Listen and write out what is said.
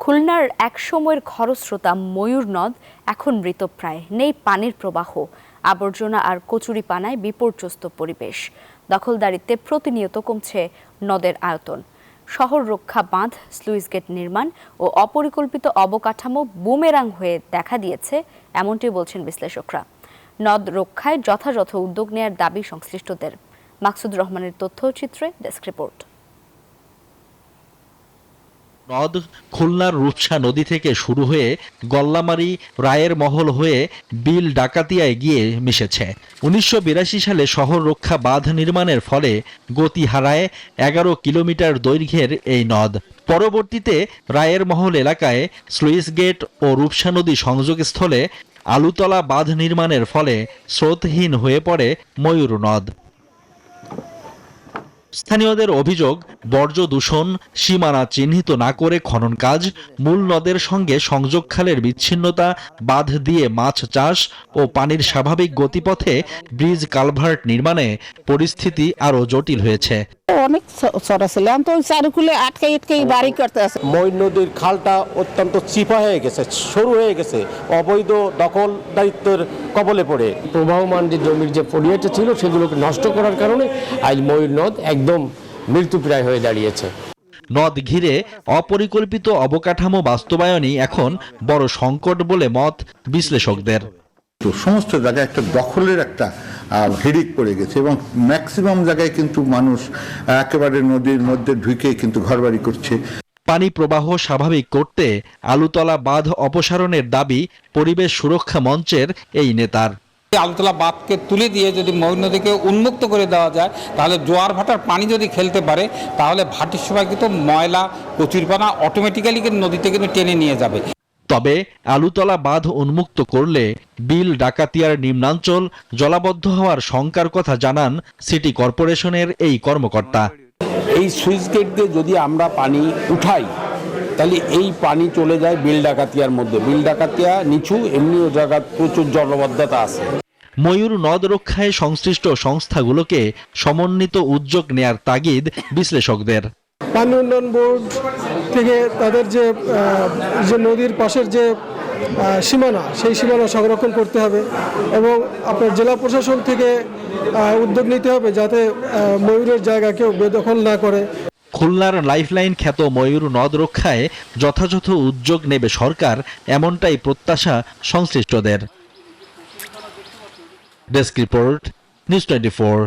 খুলনার একসময়ের খরস্রোতা ময়ূর নদ এখন মৃতপ্রায়, নেই পানির প্রবাহ, আবর্জনা আর কচুরিপানায় বিপর্যস্ত পরিবেশ। দখলদারিত্বে প্রতিনিয়ত কমছে নদের আয়তন। শহর রক্ষা বাঁধ, স্লুইস গেট নির্মাণ ও অপরিকল্পিত অবকাঠামো বুমেরাং হয়ে দেখা দিয়েছে, এমনটি বলছেন বিশ্লেষকরা। নদ রক্ষায় যথাযথ উদ্যোগ নেয়ার দাবি সংশ্লিষ্টদের। মাকসুদ রহমানের তথ্যচিত্রে ডেস্ক রিপোর্ট। নদ খুলনার রূপসা নদী থেকে শুরু হয়ে গল্লামারী, রায়ের মহল হয়ে বিল ডাকাতিয়ায় গিয়ে মিশেছে। ১৯৮২ সালে শহর রক্ষা বাঁধ নির্মাণের ফলে গতি হারায় ১১ কিলোমিটার দৈর্ঘ্যের এই নদ। পরবর্তীতে রায়ের মহল এলাকায় স্লুইস গেট ও রূপসা নদী সংযোগস্থলে আলুতলা বাঁধ নির্মাণের ফলে স্রোতহীন হয়ে পড়ে ময়ূর নদ। স্থানীয়দের অভিযোগ, বর্জ্য দূষণ, সীমানা চিহ্নিত না করে খনন কাজ, মূল নদের সঙ্গে সংযোগ খালের বিচ্ছিন্নতা, বাঁধ দিয়ে মাছ চাষ ও পানির স্বাভাবিক গতিপথে ব্রিজ কালভার্ট নির্মাণে পরিস্থিতি আরও জটিল হয়েছে। অনেক চড়া ছিল, তো চারুকুলে আটকাই বাড়ি করতে আছে। ময়ূর নদীর খালটা অত্যন্ত চিপা হয়ে গেছে, সরু হয়ে গেছে, অবৈধ দখলদারিত্বের কবলে পড়ে। প্রবাহমান যে জমির যে পরিবেশটা ছিল সেগুলোকে নষ্ট করার কারণে আজ ময়ূর নদ একদম মৃত্যুপ্রায় হয়ে দাঁড়িয়েছে। নদ ঘিরে অপরিকল্পিত অবকাঠামো বাস্তবায়নই এখন বড় সংকট বলে মত বিশ্লেষকদের। সমস্ত জায়গায় একটা দখলের একটা হেডিক পড়ে গেছে এবং ম্যাক্সিমাম জায়গায় কিন্তু মানুষ একেবারে নদীর মধ্যে ঢুকে কিন্তু ঘরবাড়ি করছে। পানি প্রবাহ স্বাভাবিক করতে আলুতলা বাঁধ অপসারণের দাবি পরিবেশ সুরক্ষা মঞ্চের এই নেতার। আলুতলা বাঁধকে তুলে দিয়ে যদি ময়ূর নদীকে উন্মুক্ত করে দেওয়া যায়, তাহলে জোয়ার ভাটার পানি যদি খেলতে পারে, তাহলে ভাটির সময় কিন্তু ময়লা কচুরিপানা অটোমেটিক্যালি নদীতে কিন্তু টেনে নিয়ে যাবে। তবে আলুতলা বাঁধ উন্মুক্ত করলে বিল ডাকাতিয়ার নিম্নাঞ্চল জলাবদ্ধ হওয়ার শঙ্কার কথা জানান সিটি কর্পোরেশনের এই কর্মকর্তা। এই সুইচ গেট দিয়ে যদি আমরা পানি উঠাই তাহলে এই পানি চলে যায় বিল ডাকাতিয়ার মধ্যে। বিল ডাকাতিয়া নিচু, এমনিও জায়গা প্রচুর জলবদ্ধতা আছে। ময়ূর নদ রক্ষায় সংশ্লিষ্ট সংস্থাগুলোকে সমন্বিত উদ্যোগ নেয়ার তাগিদ বিশ্লেষকদের। পানি উন্নয়ন বোর্ড থেকে তাদের যে নদীর পাশের যে সীমানা, সেই সীমানা সংরক্ষণ করতে হবে এবং আপনার জেলা প্রশাসন থেকে উদ্যোগ নিতে হবে যাতে ময়ূরের জায়গা কেউ বেদখল না করে। খুলনার লাইফলাইন খ্যাত ময়ূর নদ রক্ষায় যথাযথ উদ্যোগ নেবে সরকার, এমনটাই প্রত্যাশা সংশ্লিষ্টদের। Desk report, news 24।